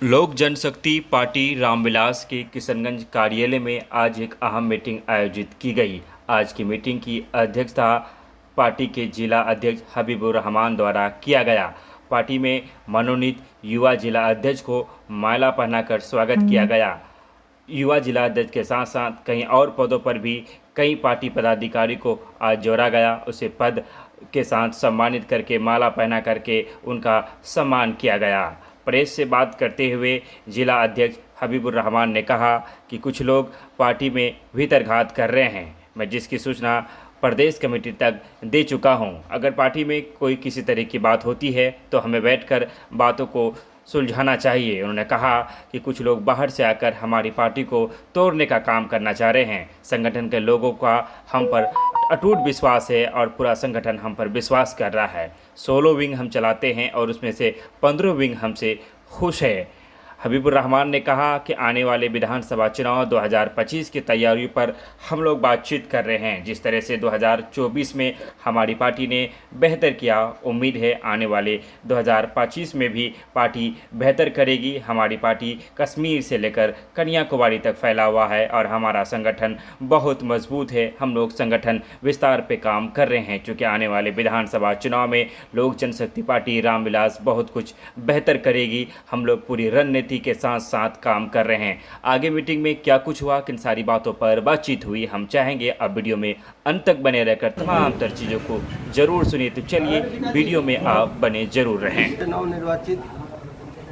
लोक जनशक्ति पार्टी रामविलास के किशनगंज कार्यालय में आज एक अहम मीटिंग आयोजित की गई। आज की मीटिंग की अध्यक्षता पार्टी के जिला अध्यक्ष हबीबुर रहमान द्वारा किया गया। पार्टी में मनोनीत युवा जिला अध्यक्ष को माला पहनाकर स्वागत किया गया। युवा जिला अध्यक्ष के साथ साथ कई और पदों पर भी कई पार्टी पदाधिकारी को आज जोड़ा गया। उसे पद के साथ सम्मानित करके माला पहना करके उनका सम्मान किया गया। प्रेस से बात करते हुए जिला अध्यक्ष हबीबुर रहमान ने कहा कि कुछ लोग पार्टी में भीतरघात कर रहे हैं। मैं जिसकी सूचना प्रदेश कमेटी तक दे चुका हूं। अगर पार्टी में कोई किसी तरह की बात होती है तो हमें बैठकर बातों को सुलझाना चाहिए। उन्होंने कहा कि कुछ लोग बाहर से आकर हमारी पार्टी को तोड़ने का काम करना चाह रहे हैं। संगठन के लोगों का हम पर अटूट विश्वास है और पूरा संगठन हम पर विश्वास कर रहा है। 16 विंग हम चलाते हैं और उसमें से 15 विंग हमसे खुश है। हबीबुर रहमान ने कहा कि आने वाले विधानसभा चुनाव 2025 की तैयारियों पर हम लोग बातचीत कर रहे हैं। जिस तरह से 2024 में हमारी पार्टी ने बेहतर किया, उम्मीद है आने वाले 2025 में भी पार्टी बेहतर करेगी। हमारी पार्टी कश्मीर से लेकर कन्याकुमारी तक फैला हुआ है और हमारा संगठन बहुत मजबूत है। हम लोग संगठन विस्तार पे काम कर रहे हैं। चूँकि आने वाले विधानसभा चुनाव में लोक जनशक्ति पार्टी रामविलास बहुत कुछ बेहतर करेगी। हम लोग पूरी रणनीति के साथ साथ काम कर रहे हैं। आगे मीटिंग में क्या कुछ हुआ, किन सारी बातों पर बातचीत हुई, हम चाहेंगे अब वीडियो में अंत तक बने रहकर तमाम तर चीज़ों को जरूर सुनिए। तो चलिए वीडियो में आप बने जरूर रहें। नव निर्वाचित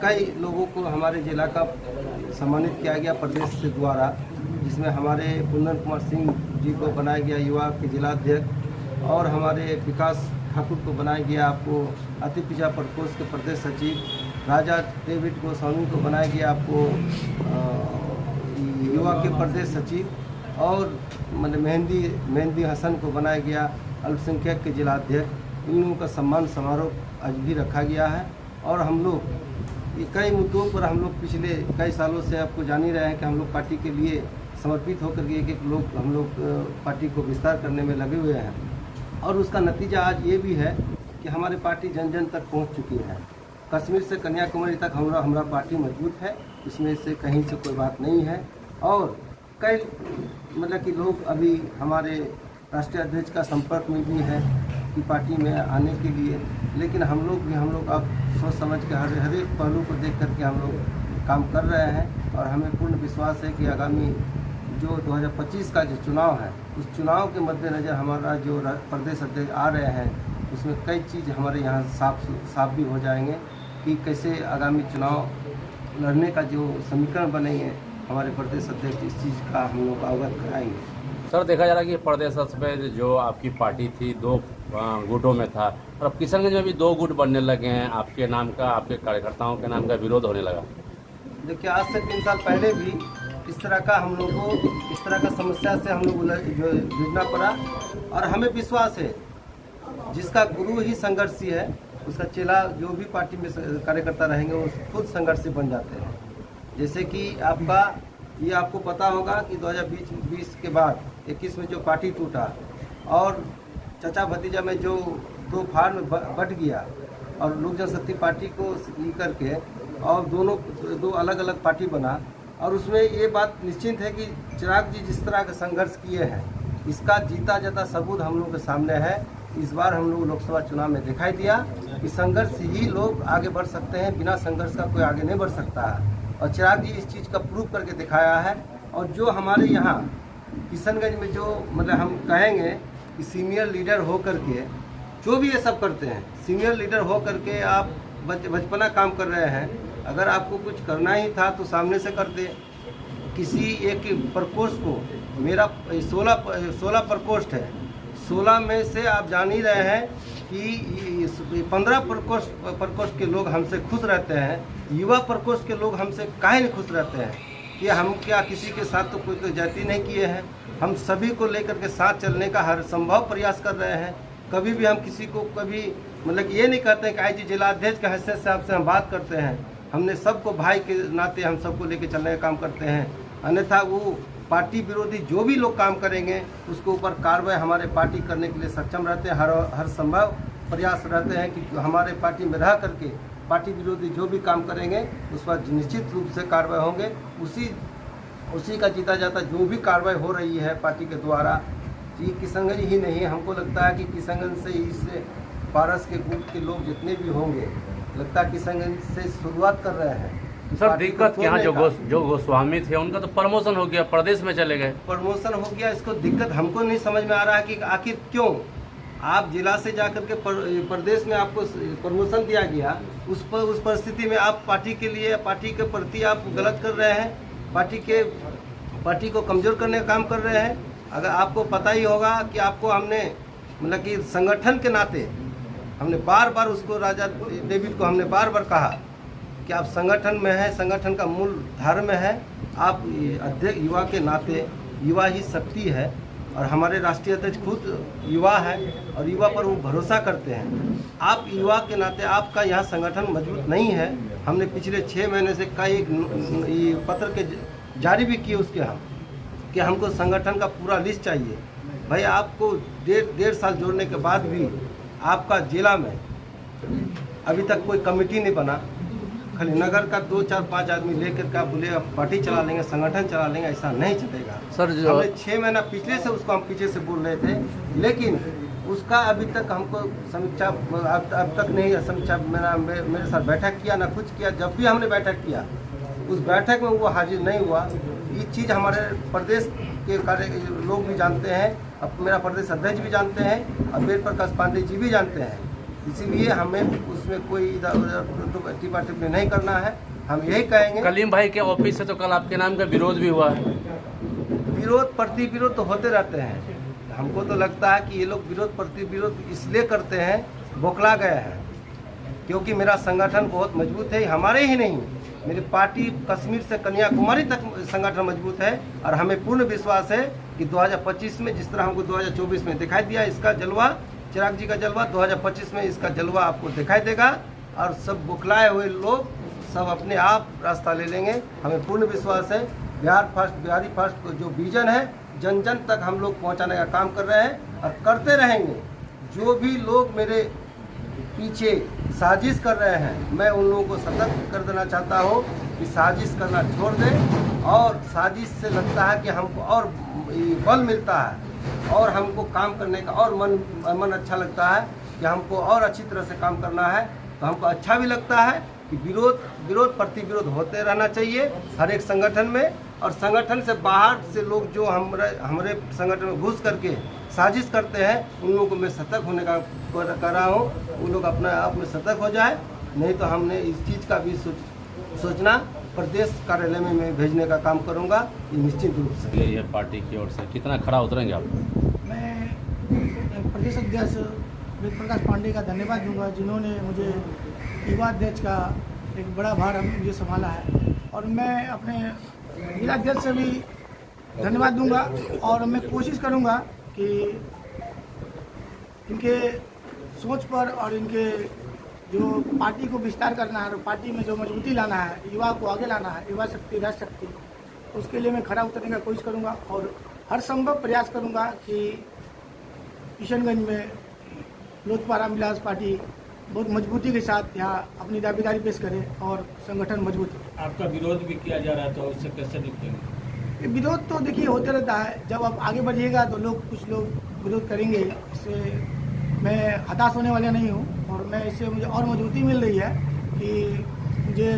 कई लोगों को हमारे जिला का सम्मानित किया गया प्रदेश से द्वारा, जिसमें हमारे कुंदन कुमार सिंह जी को बनाया गया युवा के जिला अध्यक्ष और हमारे विकास ठाकुर को बनाया गया आपको अति पिछड़ा प्रकोष्ठ के प्रदेश सचिव, राजा डेविड गोस्वामी को बनाया गया आपको युवा के प्रदेश सचिव और मतलब मेहंदी हसन को बनाया गया अल्पसंख्यक के जिला अध्यक्ष। इन लोगों का सम्मान समारोह आज भी रखा गया है और हम लोग कई मुद्दों पर हम लोग पिछले कई सालों से आपको जान ही रहे हैं कि हम लोग पार्टी के लिए समर्पित होकर के एक लोग हम लोग पार्टी को विस्तार करने में लगे हुए हैं और उसका नतीजा आज ये भी है कि हमारी पार्टी जन जन तक पहुंच चुकी है। कश्मीर से कन्याकुमारी तक हमारा पार्टी मजबूत है, इसमें से कहीं से कोई बात नहीं है। और कई मतलब कि लोग अभी हमारे राष्ट्रीय अध्यक्ष का संपर्क में भी है कि पार्टी में आने के लिए, लेकिन हम लोग अब सोच समझ के हर एक पहलू को देख करके हम लोग काम कर रहे हैं और हमें पूर्ण विश्वास है कि आगामी जो 2025 का जो चुनाव है उस चुनाव के मद्देनज़र हमारा जो प्रदेश अध्यक्ष आ रहे हैं उसमें कई चीज़ हमारे यहाँ साफ भी हो जाएंगे कि कैसे आगामी चुनाव लड़ने का जो समीकरण बनेंगे हमारे प्रदेश अध्यक्ष इस चीज़ का हम लोग अवगत कराएंगे। सर, देखा जा रहा है कि प्रदेश में जो आपकी पार्टी थी 2 गुटों में था और अब किशनगंज में भी 2 गुट बनने लगे हैं। आपके नाम का, आपके कार्यकर्ताओं के नाम का विरोध होने लगा। देखिए, आज से 3 साल पहले भी इस तरह का हम लोग को इस तरह का समस्या से हम लोग जूझना पड़ा और हमें विश्वास है जिसका गुरु ही संघर्षी है उसका चेला जो भी पार्टी में कार्यकर्ता रहेंगे वो खुद संघर्षी बन जाते हैं। जैसे कि आपको पता होगा कि 2020 के बाद 21 में जो पार्टी टूटा और चचा भतीजा में जो 2 फाड़ में बट गया और लोक जनशक्ति पार्टी को लेकर के और दो अलग अलग पार्टी बना और उसमें ये बात निश्चित है कि चिराग जी जिस तरह का संघर्ष किए हैं इसका जीता जाता सबूत हम लोग के सामने है। इस बार हम लोग लोकसभा चुनाव में दिखाई दिया कि संघर्ष ही लोग आगे बढ़ सकते हैं, बिना संघर्ष का कोई आगे नहीं बढ़ सकता है और चिराग जी इस चीज़ का प्रूव करके दिखाया है। और जो हमारे यहाँ किशनगंज में जो मतलब हम कहेंगे कि सीनियर लीडर हो करके जो भी ये सब करते हैं, सीनियर लीडर हो करके आप बचपना काम कर रहे हैं। अगर आपको कुछ करना ही था तो सामने से करते। किसी एक प्रकोष्ठ को मेरा 16 प्रकोष्ठ है, 16 में से आप जान ही रहे हैं कि 15 प्रकोष्ठ के लोग हमसे खुश रहते हैं। युवा प्रकोष्ठ के लोग हमसे काहे नहीं खुश रहते हैं कि हम क्या किसी के साथ तो कोई जाति नहीं किए हैं। हम सभी को लेकर के साथ चलने का हर संभव प्रयास कर रहे हैं। कभी भी हम किसी को कभी मतलब ये नहीं कहते हैं कि आज जिला अध्यक्ष के हैसियत से आपसे हम बात करते हैं। हमने सबको भाई के नाते हम सबको लेके चलने का काम करते हैं। अन्यथा वो पार्टी विरोधी जो भी लोग काम करेंगे उसके ऊपर कार्रवाई हमारे पार्टी करने के लिए सक्षम रहते हैं। हर संभव प्रयास रहते हैं कि हमारे पार्टी में रह करके पार्टी विरोधी जो भी काम करेंगे उस पर निश्चित रूप से कार्रवाई होंगे। उसी का जीता जाता जो भी कार्रवाई हो रही है पार्टी के द्वारा, ये किशनगंज ही नहीं है, हमको लगता है कि किशनगंज से इस पारस के गुट के लोग जितने भी होंगे, लगता है किशनगंज से शुरुआत कर रहे हैं। सर पार्टी को दिक्कत यहाँ तोड़ने का। जो गोस्वामी थे उनका तो प्रमोशन हो गया, प्रदेश में चले गए। प्रमोशन हो गया, इसको दिक्कत हमको नहीं समझ में आ रहा है कि आखिर क्यों आप जिला से जाकर के प्रदेश में आपको प्रमोशन दिया गया, उस परिस्थिति में आप पार्टी के लिए, पार्टी के प्रति आप गलत कर रहे हैं, पार्टी को कमज़ोर करने का काम कर रहे हैं। अगर आपको पता ही होगा कि आपको हमने मतलब कि संगठन के नाते हमने बार बार उसको राजा डेविड को हमने बार बार कहा कि आप संगठन में हैं, संगठन का मूल धर्म है, आप अध्यक्ष युवा के नाते, युवा ही शक्ति है और हमारे राष्ट्रीय अध्यक्ष खुद युवा है और युवा पर वो भरोसा करते हैं। आप युवा के नाते आपका यहाँ संगठन मजबूत नहीं है। हमने पिछले 6 महीने से कई पत्र के जारी भी किए उसके हम कि हमको संगठन का पूरा लिस्ट चाहिए। भाई आपको डेढ़ साल जोड़ने के बाद भी आपका जिला में अभी तक कोई कमेटी नहीं बना, खाली नगर का 2, 4, 5 आदमी लेकर के आप बोले आप पार्टी चला लेंगे, संगठन चला लेंगे, ऐसा नहीं चलेगा सर। हमने 6 महीना पिछले से उसको हम पीछे से बोल रहे थे, लेकिन उसका अभी तक हमको समीक्षा अब तक नहीं समीक्षा मेरे साथ बैठक किया ना कुछ किया। जब भी हमने बैठक किया उस बैठक में वो हाजिर नहीं हुआ। ये चीज़ हमारे प्रदेश के लोग भी जानते हैं, अब मेरा प्रदेश अध्यक्ष भी जानते हैं और वेद प्रकाश पांडे जी भी जानते हैं। इसीलिए हमें उसमें कोई इधर टिप्पा टिप्पणी नहीं करना है। हम यही कहेंगे, कलीम भाई के ऑफिस से तो कल आपके नाम का विरोध भी हुआ है। विरोध प्रति विरोध तो होते रहते हैं। हमको तो लगता है कि ये लोग विरोध प्रति विरोध इसलिए करते हैं, बौखला गए हैं, क्योंकि मेरा संगठन बहुत मजबूत है। हमारे ही नहीं, मेरी पार्टी कश्मीर से कन्याकुमारी तक संगठन मजबूत है और हमें पूर्ण विश्वास है कि 2025 में जिस तरह हमको 2024 में दिखाई दिया इसका जलवा, चिराग जी का जलवा, 2025 में इसका जलवा आपको दिखाई देगा और सब बुखलाए हुए लोग सब अपने आप रास्ता ले लेंगे। हमें पूर्ण विश्वास है बिहारी फर्स्ट जो विजन है जन जन तक हम लोग पहुंचाने का काम कर रहे हैं और करते रहेंगे। जो भी लोग मेरे पीछे साजिश कर रहे हैं, मैं उन लोगों को सतर्क कर देना चाहता हूँ कि साजिश करना छोड़ दें और साजिश से लगता है कि हमको और बल मिलता है और हमको काम करने का और मन अच्छा लगता है कि हमको और अच्छी तरह से काम करना है। तो हमको अच्छा भी लगता है कि विरोध प्रति विरोध होते रहना चाहिए हर एक संगठन में, और संगठन से बाहर से लोग जो हमारे संगठन में घुस करके साजिश करते हैं उन लोगों को मैं सतर्क होने का कर रहा हूँ। उन लोग अपने आप में सतर्क हो जाए, नहीं तो हमने इस चीज़ का भी सोचना प्रदेश कार्यालय में मैं भेजने का काम करूँगा, ये निश्चित रूप से। ये पार्टी की ओर से कितना खड़ा उतरेंगे आप? मैं प्रदेश अध्यक्ष वेद प्रकाश पांडे का धन्यवाद दूंगा, जिन्होंने मुझे युवा अध्यक्ष का एक बड़ा भार मुझे संभाला है, और मैं अपने जिला अध्यक्ष से भी धन्यवाद दूंगा और मैं कोशिश करूंगा कि इनके सोच पर और इनके जो पार्टी को विस्तार करना है और पार्टी में जो मजबूती लाना है, युवा को आगे लाना है, युवा शक्ति राष्ट्र शक्ति, उसके लिए मैं खड़ा उतरने का कोशिश करूंगा और हर संभव प्रयास करूंगा कि किशनगंज में लोजपा रामविलास पार्टी बहुत मजबूती के साथ यहाँ अपनी दावेदारी पेश करे और संगठन मजबूत हो। आपका विरोध भी किया जा रहा है, तो उससे कैसे निपटेंगे? ये विरोध तो देखिए होते रहता है, जब आप आगे बढ़िएगा तो कुछ लोग विरोध करेंगे। इससे मैं हताश होने वाला नहीं हूँ और मैं इससे मुझे और मजबूती मिल रही है कि मुझे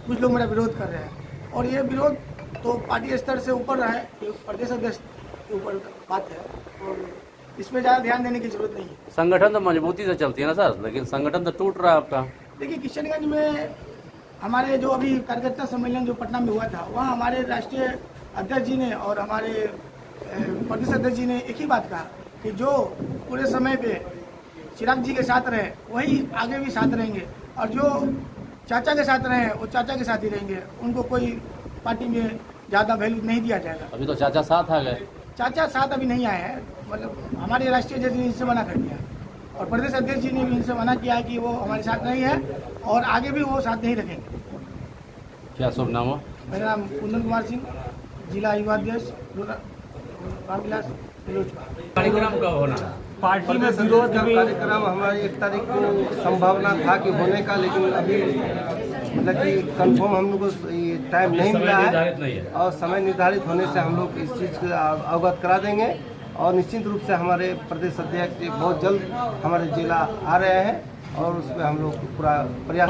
कुछ लोग मेरा विरोध कर रहे हैं, और ये विरोध तो पार्टी स्तर से ऊपर रहा है, ये प्रदेश अध्यक्ष के ऊपर बात है और इसमें ज़्यादा ध्यान देने की जरूरत नहीं है। संगठन तो मजबूती से चलती है ना सर, लेकिन संगठन तो टूट रहा है आपका। देखिए किशनगंज में हमारे जो अभी कार्यकर्ता सम्मेलन जो पटना में हुआ था, वहाँ हमारे राष्ट्रीय अध्यक्ष जी ने और हमारे प्रदेश अध्यक्ष जी ने एक ही बात कहा कि जो पूरे समय पे चिराग जी के साथ रहे वही आगे भी साथ रहेंगे, और जो चाचा के साथ रहे वो चाचा के साथ ही रहेंगे, उनको कोई पार्टी में ज़्यादा वैल्यू नहीं दिया जाएगा। अभी तो चाचा साथ आ गए। चाचा साथ अभी नहीं आए हैं, मतलब हमारे राष्ट्रीय अध्यक्ष ने इनसे मना कर दिया और प्रदेश अध्यक्ष जी ने भी इनसे मना किया है कि वो हमारे साथ नहीं है और आगे भी वो साथ नहीं रखेंगे। क्या शुभ नाम हो? मेरा नाम कुंदन कुमार सिंह, जिला युवा अध्यक्ष रामविलास लोजपा। कार्यक्रम कब होना? पार्टी में प्रदेश विरोध अध्यक्ष का भी कार्यक्रम हमारी 1 तारीख को संभावना था कि होने का, लेकिन अभी मतलब कि कंफर्म हम लोग को ये टाइम नहीं मिला है और समय निर्धारित होने से हम लोग इस चीज़ को अवगत करा देंगे और निश्चित रूप से हमारे प्रदेश अध्यक्ष बहुत जल्द हमारे जिला आ रहे हैं और उसमें हम लोग पूरा प्रयास